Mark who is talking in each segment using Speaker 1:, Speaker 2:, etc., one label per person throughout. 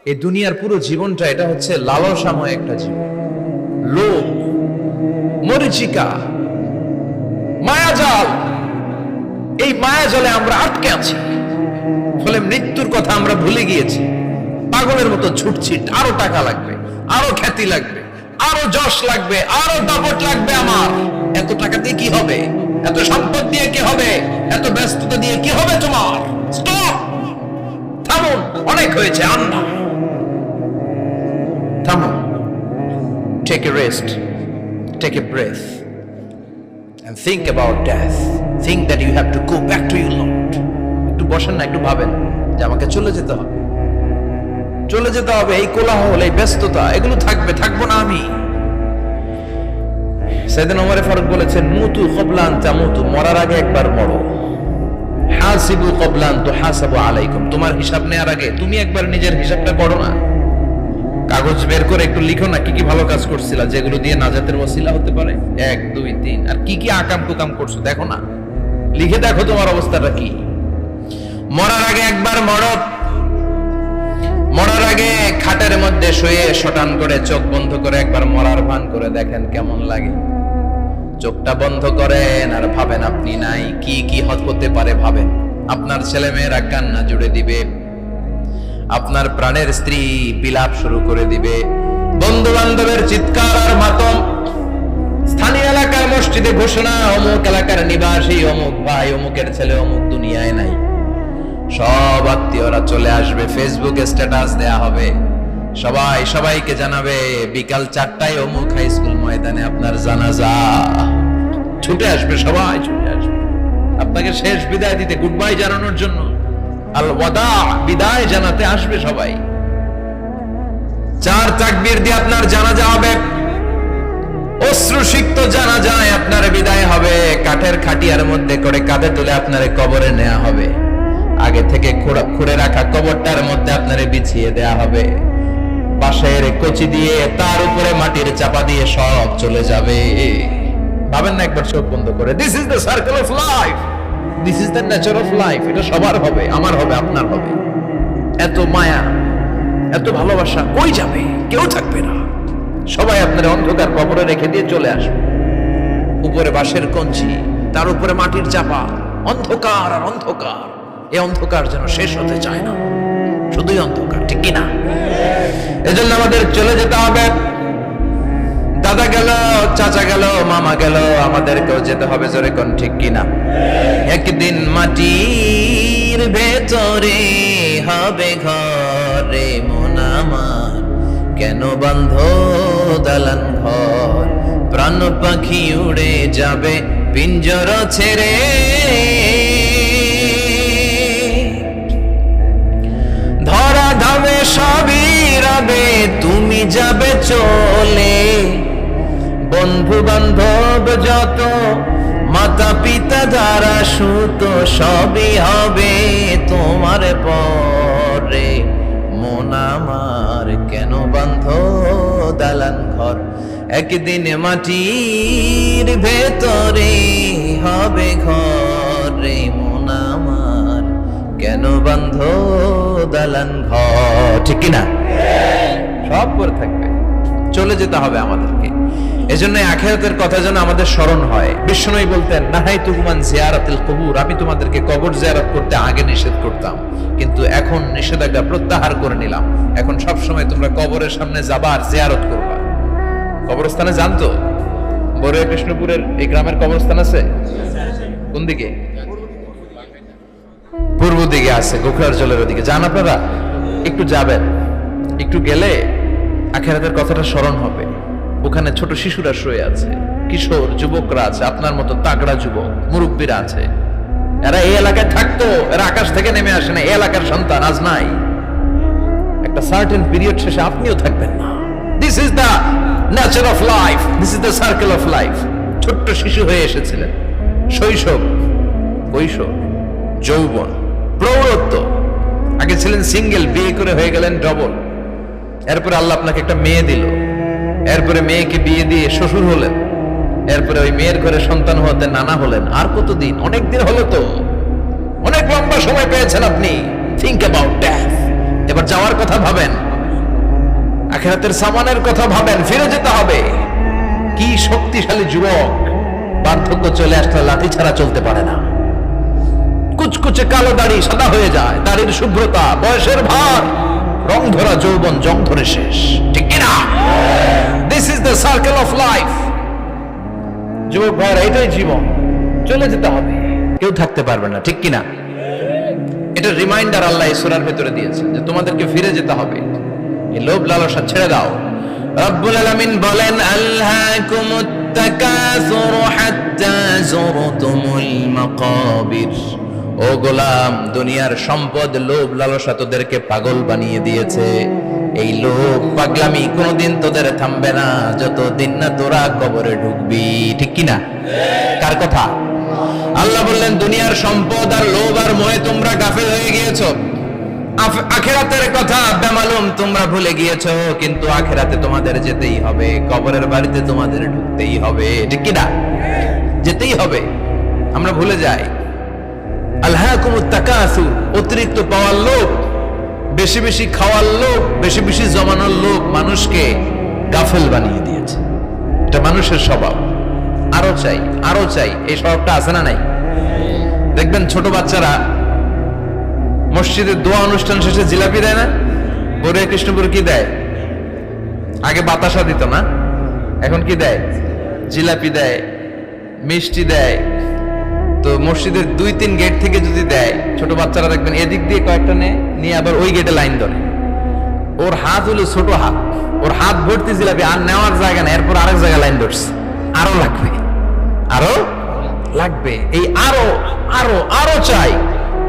Speaker 1: এই দুনিয়ার পুরো জীবনটা এটা হচ্ছে লালসাময় একটা জীবন, লোভ, মরিচিকা, মায়াজাল। এই মায়াজালে আমরা আটকে আছি, ফলে মৃত্যুর কথা আমরা ভুলে গিয়েছি। পাগলের মতো ছুটছি, আরো টাকা লাগবে, আরো খ্যাতি লাগবে, আরো যশ লাগবে, আরো দাপট লাগবে। আমার এত টাকা দিয়ে কি হবে? এত সম্পদ দিয়ে কি হবে? এত ব্যস্ততা দিয়ে কি হবে তোমার? স্টপ, থামুন, অনেক হয়েছে। আন্না, থামুন, take a rest, take a breath and think about death. Think that you have to go back to your Lord. একটু বসেন না, একটু ভাবেন যে আমাকে চলে যেতে হবে, চলে যেতে হবে। এই কোলাহল, এই ব্যস্ততা, এগুলো থাকবে, থাকবো না আমি। সাইয়েদনা ওমর ফারুক বলেছেন, মুতু ক্বাবলা আন তামুতু, মরার আগে একবার মরো। হাসিবু ক্বাবলা আন তুহাসাবু আলাইকুম, তোমার হিসাব নেওয়ার আগে তুমি একবার নিজের হিসাবটা করো না। কাগজ বের করে একটু লিখো না কি কি ভালো কাজ করছিলা, যেগুলো দিয়ে নাজাতের ওসিলা হতে পারে। 1 2 3, আর কি কি আকাম কুকাম করছো দেখো না, লিখে দেখো তোমার অবস্থাটা কি। মরার আগে একবার মরো। মরার আগে খাটের মধ্যে শুয়ে শটান করে চোখ বন্ধ করে একবার মরার ভান করে দেখেন কেমন লাগে। চোখটা বন্ধ করেন আর ভাবেন আপনি নাই, কি কি হতে পারে ভাবেন। আপনার ছেলে মেয়েরা কান্না জুড়ে দিবে, আপনার প্রাণের স্ত্রী বিলাপ শুরু করে দিবে, বন্ধু বান্ধবের চিৎকার আর মাতম, স্থানীয় এলাকার মসজিদে ঘোষণা, অমুক এলাকার নিবাসী অমুক ভাই, অমুকের ছেলে অমুক দুনিয়ায় নাই। সব আত্মীয়রা চলে আসবে, ফেসবুকে স্ট্যাটাস দেয়া হবে, সবাই সবাইকে জানাবে বিকাল 4টায় অমুক হাই স্কুল ময়দানে আপনার জানাজা। ছুটে আসবে, সবাই ছুটে আসবে আপনাকে শেষ বিদায় দিতে, গুড বাই জানানোর জন্য, আল ওয়াদা, বিদায় জানাতে আসবে সবাই। 4 তাকবীর দিয়ে আপনার জানাজা হবে, অশ্রুসিক্ত জানাজায় আপনার বিদায় হবে। কাঠের খাটিয়ার মধ্যে করে কাঁধে তুলে আপনারে কবরে নেওয়া হবে। আগে থেকে খুঁড়ে রাখা কবরটার মধ্যে আপনারে বিছিয়ে দেয়া হবে। বাঁশের কচি দিয়ে তার উপরে মাটির চাপা দিয়ে সব চলে যাবে। ভাবেন না একবার চোখ বন্ধ করে, this is the circle of life, this is the nature of life. এটা সবার হবে, আমার হবে, আপনার হবে। এত মায়া, এত ভালোবাসা কই যাবে? কেউ থাকবে না, সবাই আপনার অন্ধকার কবরে রেখে দিয়ে চলে আসবে। উপরে বাঁশের কঞ্চি, তার উপরে মাটির চাপা, অন্ধকার আর অন্ধকার। এই অন্ধকার যেন শেষ হতে চায় না, শুধুই অন্ধকার, ঠিক কিনা? এজন্য আমাদের চলে যেতে হবে। দাদা গেল, চাচা গেল, মামা গেল, আমাদেরকেও যেতে হবে, জোরে কোন ঠিক কিনা? একদিন মাটির ভেতরে হবে ঘরে মন আমার, কেন বন্ধ দালান ঘর, প্রাণ পাখি উড়ে যাবে পিঞ্জর ছেড়ে। ধরা ধামে সবই রবে, তুমি যাবে চলে। বন্ধু বান্ধব যত, মাতা পিতা যারা সুত, সবই হবে তোমার পরে। মন আমার কেন বন্ধ দালান ঘর, একদিন মাটির ভেতরে হবে ঘরে মন আমার, কেন বন্ধ দালান ঘর, ঠিক কিনা? সব করে থাকবে, চলে যেতে হবে আমাদেরকে। এজন্য আখিরাতের কথা যেন আমাদের স্মরণ হয়। বিষ্ণুই বলতেন, নাহাইতুকুম আন জিয়ারাতিল কুবুর, আমি তোমাদেরকে কবর জিয়ারত করতে আগে নিষেধ করতাম, কিন্তু এখন নিষেধাজ্ঞা প্রত্যাহার করে নিলাম। এখন সব সময় তোমরা কবরের সামনে যাবা আর জিয়ারত করবা। কবরস্থানে জানতো বড়ুয়া কৃষ্ণপুরের এই গ্রামের কবরস্থান আছে কোন দিকে? পূর্ব দিকে আছে, গোখরার জলের ওদিকে। যান আপনারা, একটু যাবেন, একটু গেলে আখিরাতের কথাটা স্মরণ হবে। ওখানে ছোট শিশুরা শুয়ে আছে, কিশোর যুবকরা আছে, আপনার মতো তাগড়া যুবক, মুরব্বীরা আছে। এরা এই এলাকায় থাকতো, এরা আকাশ থেকে নেমে আসে না, এই এলাকার সন্তান আজ নাই। একটা সার্টেন পিরিয়ড শেষে আপনিও থাকবেন না। This is the nature of life, this is the circle of life. ছোট্ট শিশু হয়ে এসেছিলেন, শৈশব, কৈশোর, যৌবন, প্রৌঢ়ত্ব। আগে ছিলেন সিঙ্গেল, বিয়ে করে হয়ে গেলেন ডবল। এরপরে আল্লাহ আপনাকে একটা মেয়ে দিল, এরপরে মেয়েকে বিয়ে দিয়ে শ্বশুর হলেন, এরপরে ওই মেয়ের ঘরে সন্তান হতে নানা হলেন। আর কতদিন? অনেক দিন হলো তো, অনেক লম্বা সময় পেয়েছেন আপনি। Think about death. এবার যাওয়ার কথা ভাবেন। আখিরাতের সামানের কথা ভাবেন, ফিরে যেতে হবে। কি শক্তিশালী যুবক, বার্ধক্য চলে আসলে লাঠি ছাড়া চলতে পারে না। কুচকুচে কালো দাড়ি সাদা হয়ে যায়, দাড়ির শুভ্রতা, বয়সের ভার, রং ধরা যৌবন জং ধরে শেষ, ঠিক কিনা? This is the circle of life. যুবক ভাইরা, এটাই জীবন, চলে যেতে হবে, কেউ থাকতে পারবে না, ঠিক কিনা? এটা রিমাইন্ডার আল্লাহ এই সূরার ভেতরে দিয়েছেন যে তোমাদেরকে ফিরে যেতে হবে, এই লোভ লালসা ছেড়ে দাও। রব্বুল আলামিন বলেন, আলহাকুমুত তাকাসুর হাত্তা যুরতুমুল মাকাবির। ও গোলাম, দুনিয়ার সম্পদ, লোভ লালসা তোদেরকে পাগল বানিয়ে দিয়েছে। এই লোভ পাগলামি কোনোদিন তোদের থামবে না যতদিন না তোরা কবরে ঢুকবি, ঠিক কিনা? কার কথা? আল্লাহ বললেন, দুনিয়ার সম্পদ আর লোভ আর মোহে তোমরা গাফেল হয়ে গিয়েছো। আখিরাতের কথা বেমালুম তোমরা ভুলে গিয়েছো, কিন্তু আখিরাতে তোমাদের যেতেই হবে, কবরের বাড়িতে তোমাদের ঢুকতেই হবে, ঠিক কিনা? যেতেই হবে, আমরা ভুলে যাই। আলহাকুমুত তাকাসুর, অতিরিক্ত পাওয়ার লোভ, বেশি বেশি খাওয়ার লোভ, বেশি বেশি জমানোর লোভ মানুষকে গাফেল বানিয়ে দিয়েছে। এটা মানুষের স্বভাব, আরো চাই আরো চাই, এই স্বভাবটা আছে না নাই? দেখবেন ছোট বাচ্চারা মসজিদের দোয়া অনুষ্ঠান শেষে জিলাপি দেয় না? বড় কৃষ্ণপুর কি দেয়? আগে বাতাসা দিত না, এখন কি দেয়? জিলাপি দেয়, মিষ্টি দেয়। তো মসজিদের 2-3 গেট থেকে যদি দেয়, ছোট বাচ্চারা দেখবেন এদিক দিয়ে কয়েকটা নিয়ে আবার ওই গেটে লাইন ধরে। ওর হাত হলো ছোট হাত, ওর হাত ভর্তি জিলাপি, আর নেওয়ার জায়গা না, এরপর আরেক জায়গায় লাইন ধরছে, আরো লাগবে আরো লাগবে, এই আরো আরো আরো চাই,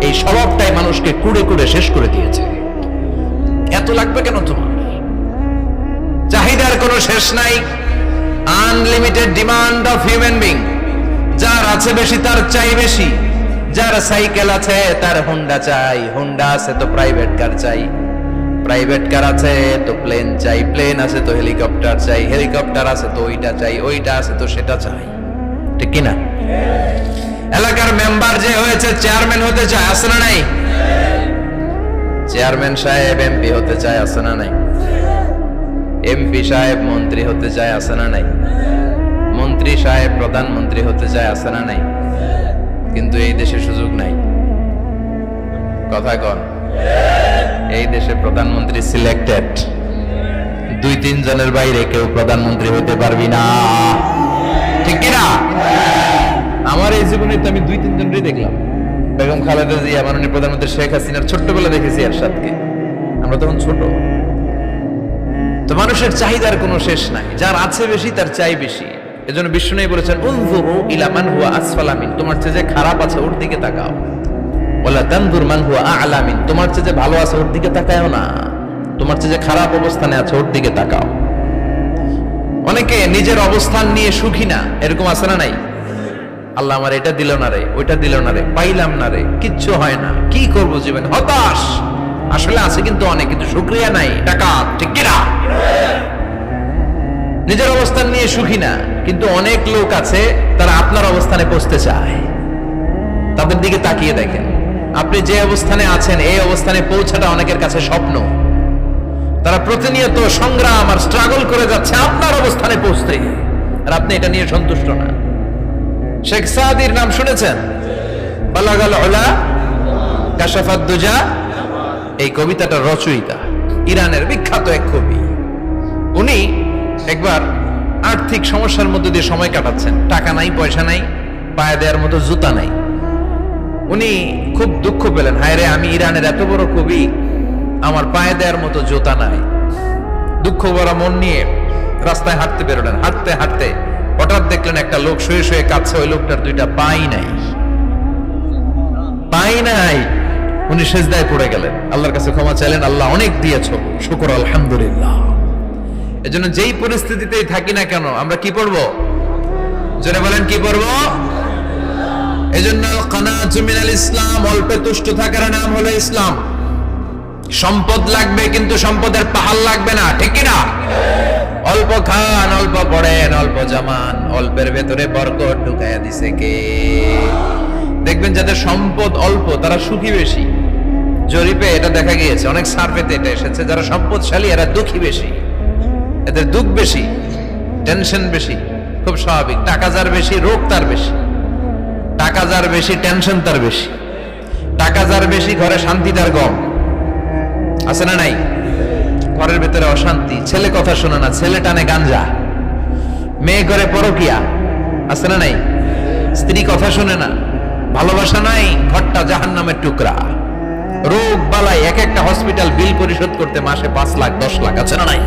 Speaker 1: এই স্বভাবটাই মানুষকে কুড়ে কুড়ে শেষ করে দিয়েছে। এত লাগবে কেন তোমার? চাহিদার কোনো শেষ নাই, unlimited demand of human being. যার আছে বেশি তার চাই বেশি, যার সাইকেল আছে তার হোন্ডা চাই, হোন্ডা আছে তো প্রাইভেট কার চাই, প্রাইভেট কার আছে তো প্লেন চাই, প্লেন আছে তো হেলিকপ্টার চাই, হেলিকপ্টার আছে তো ওইটা চাই, ওইটা আছে তো সেটা চাই, ঠিক কিনা? এলাকার মেম্বার যে হয়েছে চেয়ারম্যান হতে চায়, আছে না নাই? চেয়ারম্যান সাহেব এমপি হতে চায়, আছে না নাই? এমপি সাহেব মন্ত্রী হতে চায়, আছে না নাই? মন্ত্রী সাহেব প্রধানমন্ত্রী হতে চায়, আছে না নাই? কিন্তু এই দেশে সুযোগ নাই। কথা কন, এই দেশে প্রধানমন্ত্রী সিলেক্টেড, 2-3 জনের বাইরে কেউ প্রধানমন্ত্রী হতে পারবি না, ঠিক কিনা? আমার এই জীবনে তো আমি 2-3 জনই দেখলাম। বেগম খালেদা জিয়া, মাননীয় প্রধানমন্ত্রী শেখ হাসিনার ছোট্টবেলা দেখেছি এরশাদকে, আমরা তখন ছোট। তো মানুষের চাহিদার কোনো শেষ নাই, যার আছে বেশি তার চাই বেশি। এজন্য বিষ্ণু বলেছেন, উনজুরু ইলা মান হুয়া আসফালা মিন, তোমার চেয়ে যে খারাপ আছে ওর দিকে তাকাও। ওয়ালা তানজুর মান হুয়া আ'লা মিন, তোমার চেয়ে যে ভালো আছে ওর দিকে তাকাও না, তোমার চেয়ে যে খারাপ অবস্থানে আছে ওর দিকে তাকাও। অনেকে নিজের অবস্থান নিয়ে সুখী না, এরকম আছে না নাই? আল্লাহ আমার এটা দিল না রে, ওইটা দিল না রে, পাইলাম না রে, কিচ্ছু হয় না, কি করব জীবনে, হতাশ। আসলে আছে কিন্তু অনেক, কিন্তু শুকরিয়া নাই, টাকা, ঠিক কিনা? নিজের অবস্থান নিয়ে সুখী না, কিন্তু অনেক লোক আছে তারা আপনার অবস্থানে পৌঁছতে চায়। তাদের দিকে তাকিয়ে দেখেন, আপনি যে অবস্থানে আছেন এই অবস্থানে পৌঁছাটা অনেকের কাছে স্বপ্ন। তারা প্রতিনিয়ত সংগ্রাম আর স্ট্রাগল করে যাচ্ছে আপনার অবস্থানে পৌঁছতে, আর আপনি এটা নিয়ে সন্তুষ্ট না। শেখ সাদির নাম শুনেছেন? বালাগাল উলা কাশাফাত দুজা, এই কবিতাটার রচয়িতা, ইরানের বিখ্যাত এক কবি। উনি একবার আর্থিক সমস্যার মধ্যে দিয়ে সময় কাটাচ্ছেন, টাকা নাই, পয়সা নাই, পায়ে দেওয়ার মতো জুতা নাই। উনি খুব দুঃখ পেলেন, হায় রে, আমি ইরানের এত বড় কবি, আমার পায়ে দেওয়ার মতো জুতা নাই। দুঃখ ভরা মন নিয়ে রাস্তায় হাঁটতে বেরোলেন। হাঁটতে হাঁটতে হঠাৎ দেখলেন একটা লোক শুয়ে শুয়ে কাঁদছে, ওই লোকটার 2টা পাই নাই, পাই নাই। উনি সেজদায় পড়ে গেলেন, আল্লাহর কাছে ক্ষমা চাইলেন, আল্লাহ অনেক দিয়েছো, শুকর আলহামদুলিল্লাহ। এজন্য যেই পরিস্থিতিতেই থাকি না কেন আমরা কি পড়বো? জোরে বলেন, কি পড়বো? এজন্য কানাতু মিনাল ইসলাম, অল্পে তুষ্ট থাকার নাম হলো ইসলাম। সম্পদ লাগবে কিন্তু সম্পদের পাহাড় লাগবে না, ঠিক কিনা? অল্প খান, অল্প পড়েন, অল্প জামান, অল্পের ভেতরে বরকত ঢুকাইয়া দিছে কে? দেখবেন যাদের সম্পদ অল্প তারা সুখী বেশি। জরিপে এটা দেখা গিয়েছে, অনেক সার্ভেতে এটা এসেছে, যারা সম্পদশালী এরা দুঃখী বেশি। এদের দুঃখ বেশি, টেনশন বেশি, খুব স্বাভাবিক। টাকা যার বেশি, রোগ তার বেশি। টাকা যার বেশি, টেনশন তার বেশি। টাকা যার বেশি, ঘরে শান্তি তার কম। আছে না নাই? ঘরের ভেতরে অশান্তি, ছেলে কথা শোনে না, ছেলে টানে গাঞ্জা, মেয়ে করে পরকিয়া। আছে না নাই? স্ত্রী কথা শোনে না, ভালোবাসা নাই, ঘরটা জাহান্নামের টুকরা। রোগ বালাই, এক একটা হসপিটাল বিল পরিশোধ করতে মাসে 5 লাখ 10 লাখ। আছে না নাই?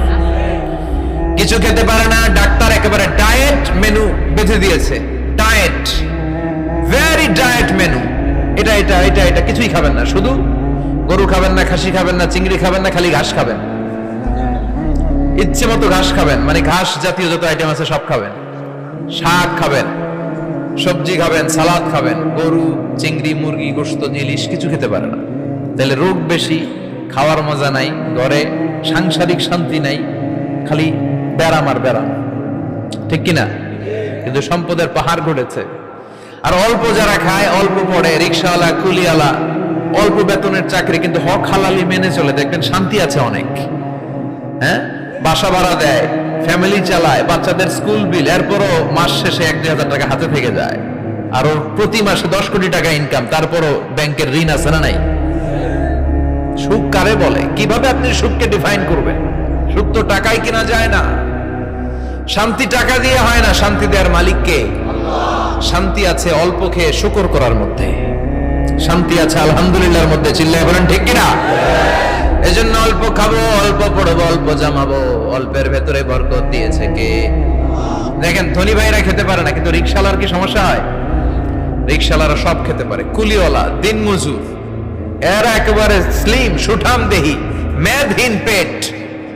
Speaker 1: কিছু খেতে পারে না, ডাক্তার একেবারে ডায়েট মেনু বেঁধে দিয়েছে। Diet, very diet menu. এটা এটা এটা এটা কিছুই খাবেন না, শুধু গরু খাবেন না, খাসি খাবেন না, চিংড়ি খাবেন না, খালি ঘাস খাবেন। ইচ্ছে মতো ঘাস খাবেন, মানে ঘাস জাতীয় যত আইটেম আছে সব খাবেন। শাক খাবেন, সবজি খাবেন, সালাদ খাবেন। গরু, চিংড়ি, মুরগি, গোশত, ইলিশ কিছু খেতে পারে না। তাহলে রোগ বেশি, খাওয়ার মজা নাই, ঘরে সাংসারিক শান্তি নাই, খালি ব্যারাম আর ব্যারাম। ঠিক কিনা? কিন্তু সম্পদের পাহাড় ঘটেছে। আর অল্প যারা খায়, অল্প পড়ে, রিক্সাওয়ালা, কুলিওয়ালা, অল্প বেতনের চাকরি, কিন্তু হক হালালি মেনে চলে, দেখবেন শান্তি আছে অনেক। হ্যাঁ, বাসা ভাড়া দেয়, ফ্যামিলি চালায়, বাচ্চাদের স্কুল বিল, এরপরও মাস শেষে 1-2 হাজার টাকা হাতে থেকে যায়। আর ওর প্রতি মাসে 10 কোটি টাকা ইনকাম, তারপরও ব্যাংকের ঋণ আছে না নাই? সুখ কারে বলে? কিভাবে আপনি সুখকে ডিফাইন করবেন? সুখ তো টাকায় কিনা যায় না। শান্তি টাকা দিয়ে হয় না, শান্তি দেওয়ার মালিক কে? শান্তি আছে অল্প খেয়ে শুকর করার মধ্যে, শান্তি আছে আলহামদুলিল্লাহর মধ্যে। চিল্লায় বলেন ঠিক কিনা? এজন্য অল্প খাবো, অল্প পড়বো, অল্প জামাবো, অল্পের ভেতরে বরকত দিয়েছে কে? দেখেন, ধনী ভাইরা খেতে পারে না, কিন্তু রিক্সাওয়ালার কি সমস্যা হয়? রিক্সাওয়ালারা সব খেতে পারে। কুলিওয়ালা, দিনমজুর, এরা একেবারে স্লিম, সুঠাম দেহি, মেদহীন পেট,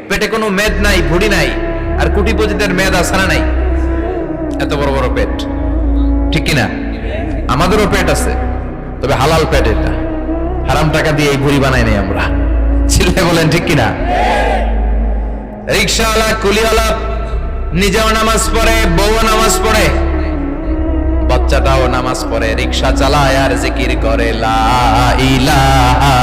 Speaker 1: পেটে কোনো মেদ নাই, ভুড়ি নাই। আর কোটিপতিদের মেদ আছে না নাই? এত বড় বড় পেট। ঠিক কিনা? আমাদেরও পেট আছে, তবে হালাল পেট। এটা হারাম টাকা দিয়ে এই ভুড়ি বানাই নাই আমরা। ছিলে বলেন ঠিক কিনা? রিক্সাওয়ালা, কুলিওয়ালা নিজেও নামাজ পড়ে, বউও নামাজ পড়ে, বাচ্চাটাও নামাজ পড়ে, রিক্সা চালায় আর জিকির করে লা ইলাহা